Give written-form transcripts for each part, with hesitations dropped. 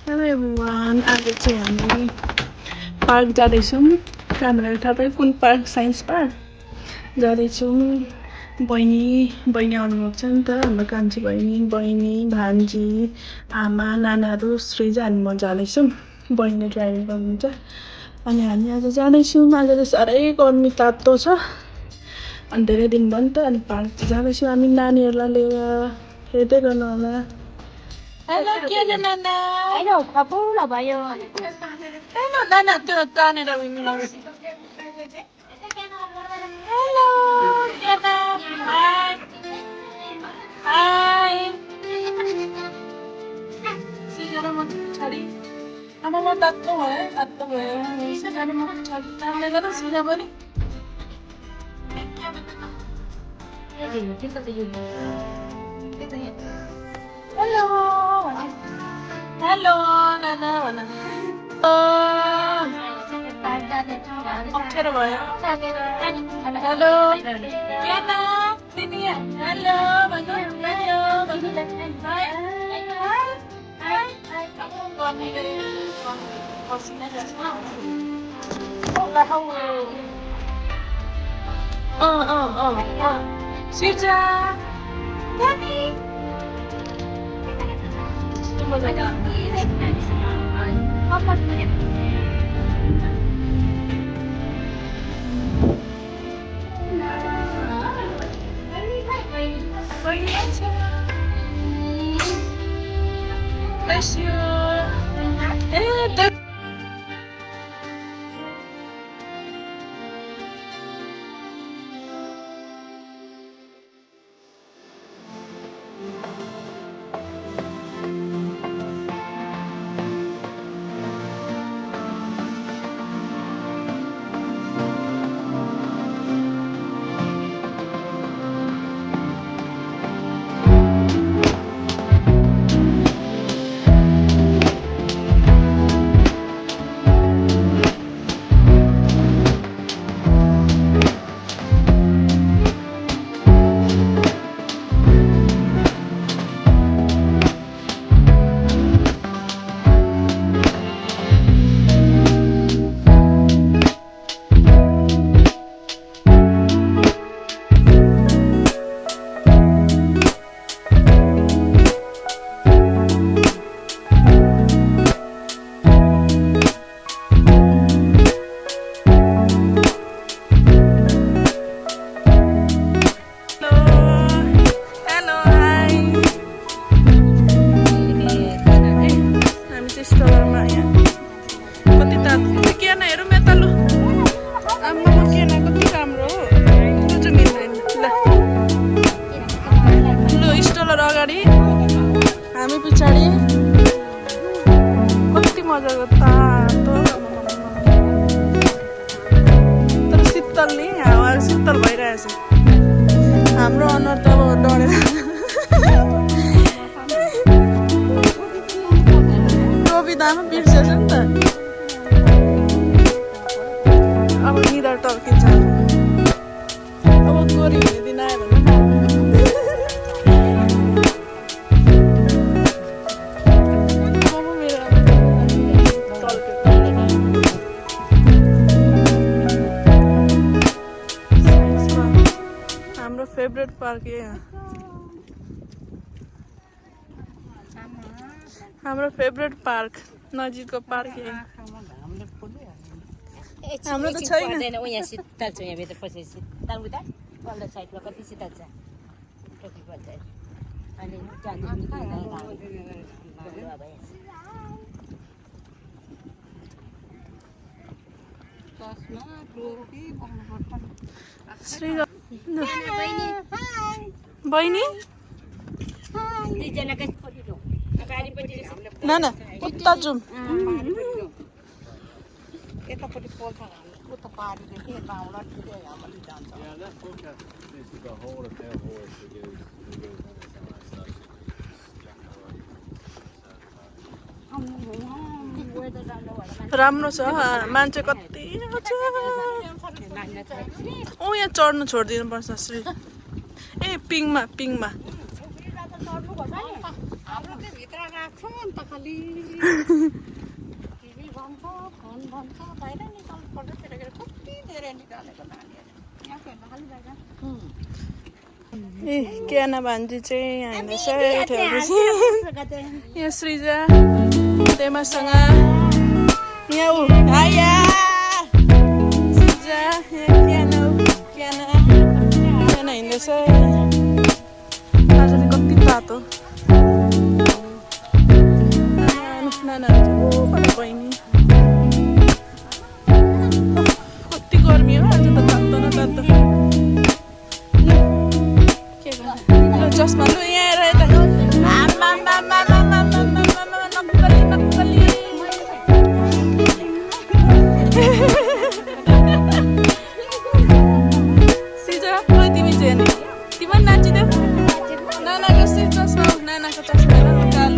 Hello everyone, आज चाहिँ हामी पार्क जाँदैछौँ। कहाँनिर थाहा पायो? कुन पार्क? साइन्स पार्क जाँदैछौँ। बहिनी आउनुभएको छ नि त, हाम्रो कान्छी बहिनी, भान्जी, आमा, नानाहरू, सृजा अनि म जाँदैछौँ। बहिनीले ड्राइभिङ गर्नुहुन्छ अनि हामी आज जाँदैछौँ। आज चाहिँ साह्रै गर्मी तातो छ अनि धेरै दिन भयो नि त, अनि पार्क जाँदैछौँ हामी नानीहरूलाई लिएर। हेर्दै गर्नु होला। हेलो के नाना? होइन फपुल भयो। हेलो नाना, त्यो तानेर मिलाउँछ। हेलो नाना, हाय हाय। सिजरा म पछाडि आमामा तातो भयो। सिजरा म पछाडि तान्दै गर सिजा पनि। हेलो हेलो नाना भन। अप्ठ्यारो भयो। हेलो केना तिमी? हेलो भन्नु। हेलो भन्नु। हाय हाय हाय। पसिना जान्छ। सिर्जा नानी bless you. हामी पछाडि कति मजाको तातो तर शीतल नि, हावा शीतल भइरहेछ। हाम्रो अनुहार त अब डढेर कवितामा बिर्सेछ नि त। अब निधार टर्किन्छ। अब गोरी हुने दिन आयो भने फेवरेट पार्क यहाँ, हाम्रो फेवरेट पार्क नजिकको पार्क यहाँ। हाम्रो त छैन। यहाँ शीतल छ, यहाँ भित्र पछि शीतल उता पल्लो साइडमा कति शीतल छ। टोपी पर्छ अनि बहिनी नाना उता जाउँ। यतापट्टि पोल्छ उता पारिदेखि यताबाट ठिकै यहाँपट्टि जान्छ। राम्रो छ, मान्छे कति छ। यहाँ चढ्नु छोडिदिनु पर्छ श्री। ए पिङमा हाम्रो त्यो भित्र छ अन्त खालि टिभी भन्छ फोन भन्छ बाहिर निकाल्नु पर्छ त्यतिखेर कति धेरै निकालेको नानीहरू यहाँ हेर्दा खालि बाहिर ए क्याना भान्जी चाहिँ हामीलाई साइड हेर्दैछ यहाँ श्रीजा तेमासँग यहाँ ऊ आया श्रीजा यहाँ क्याना हिँड्दैछ आज चाहिँ कति तातो नानाहरू चाहिँ ऊबाट बहिनी कति गर्मी हो आज त तातो न तातो के गर्नु चस्मा लु यहाँ आएर यता नक्कली नक्कली सिजा खोइ तिमी चाहिँ हेर्ने तिमी नाचिदेऊ नानाको चस्मा नानाको चस्मा कालो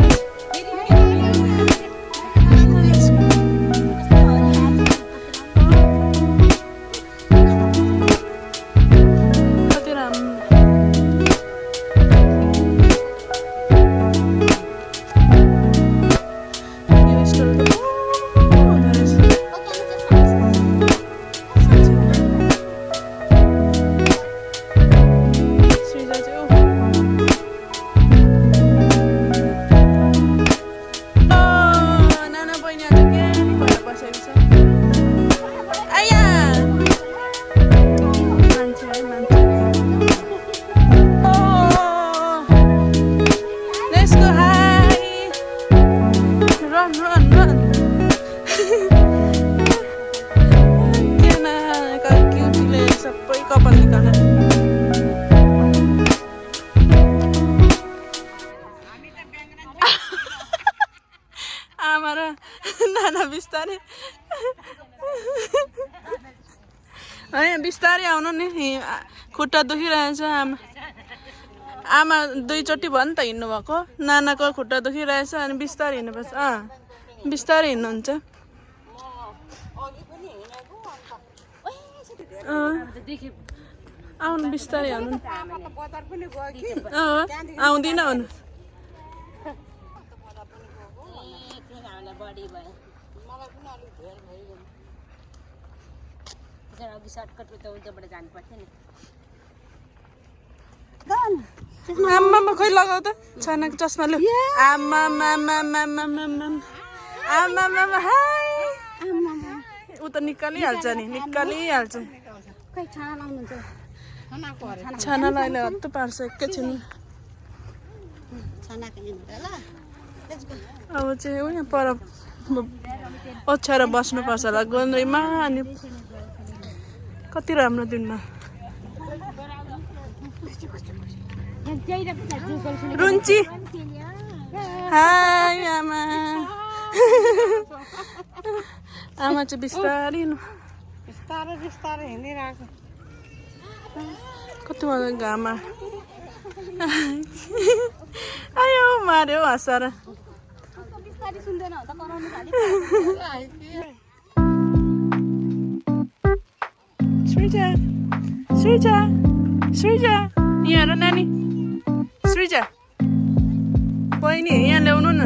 आमा र नाना बिस्तारै होइन बिस्तारै आउनु नि खुट्टा दुखिरहेछ आमा दुईचोटि भयो नि त हिँड्नु भएको नानाको खुट्टा दुखिरहेछ अनि बिस्तारै हिँड्नुपर्छ बिस्तारै हिँड्नुहुन्छ आउनु बिस्तारै आउनु आउँदिन आउनु बढी भयो अघि सर्टकट त उताबाट जानु पर्थ्यो नि आमामा खोइ लगाऊ त छानाको चस्मा लु आमामा हाई ऊ त निकालिहाल्छ नि निकालिहाल्छ छानालाई हत्तु पार्छ एकैछिन अब चाहिँ उयो पर ओछ्याएर बस्नुपर्छ होला गोन्द्रीमा अनि कति राम्रो दिनमा रुन्ची हाई आमा आमा चाहिँ बिस्तारै बिस्तारै हिँडिरहेको कति मजा घाममा आयो मार्यो हँसाएर सृजा सृजा सृजा यहाँ हेर नानी सृजा बहिनी यहाँ ल्याउनु न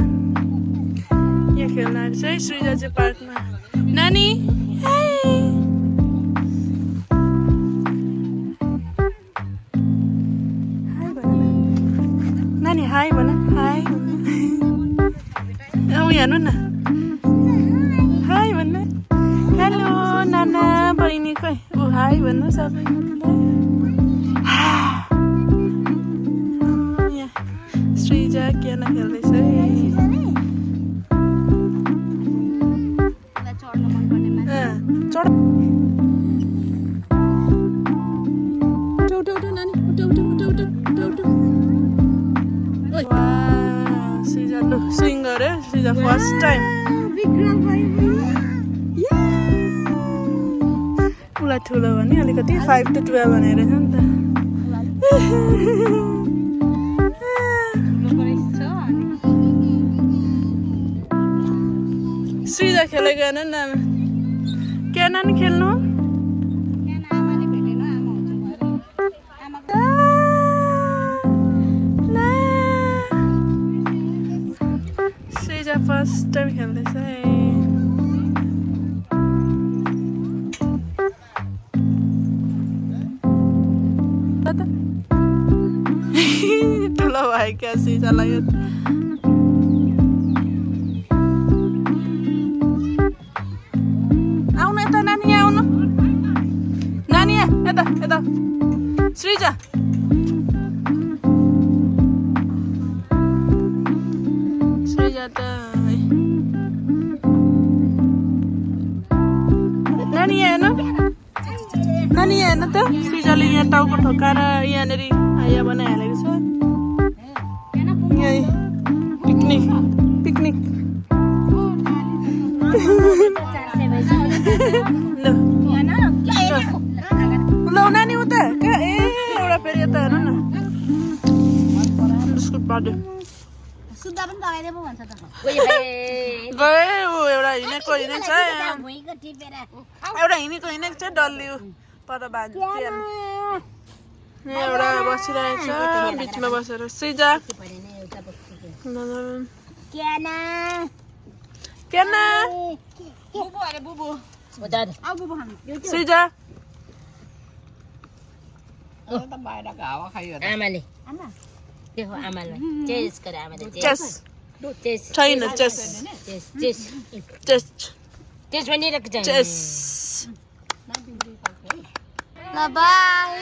यहाँ खेल्न आएको छ है सृजा चाहिँ पार्कमा नानी नानी हाई भन हाई हेर्नु न हाई भन्नु हेलो नाना बहिनी खोइ ऊ हाई भन्नु सबैजनालाई यहाँ श्रीजा किन खेल्दैछ है चढ उठ नानी उठ श्रीजा लु स्विङ गऱ्यो श्रीजा फर्स्ट टाइम उसलाई ठुलो भने अलिकति 5 to 12 भनेर छ नि त श्रीजा खेलेको हेर्नु नि क्या नानी खेल्नु सृजा फर्स्ट टाइम खेल्दैछ है ठुलो भयो क्या सृजालाई आउनु यता नानी आउनु नानी यता यता सृजा सृजा त नानी हेर्नु नानी हेर्नु त सृजाले यहाँ टाउको ठोकाएर यहाँनिर आइया बनाइहालेको छ यही पिकनिक पिकनिक लौ नानी उता कहाँ ए एउटा फेरि यता हेर्नु न बिस्कुट पाड्यो सुत्दा पनि लगाइदे पो भन्छ त गए ऊ एउटा हिँडेको छ भुइँको टिपेर एउटा हिँडेको छ डल्लियो पर बाँध्यो एउटा बसिरहेको छ बिचमा बसेर सृजा केना बुबु अरे बुबु आउ बुबु खानु सृजा आमाले देखो आमालाई चेस गरे आमाले चेस चेस छैन chess chess chess chess chess भनिरहेको छ चेस ल बाई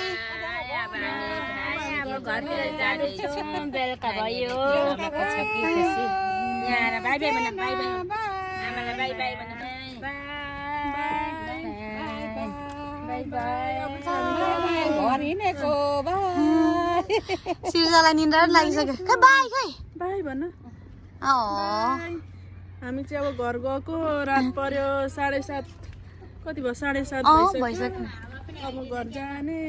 बेलुका भयो आमाको छ कि खुसी यहाँ आएर बाई बाई भन बाई बाई आमालाई बाई बाई भन बाई बाई घर हिँडेको बाई सिर्जालाई निन्द्रा लागिसक्यो खै बाई खै बाई भन हामी चाहिँ अब घर गएको रात पर्यो 7:30 कति भयो 7:30 भइसक्यो अब घर जाने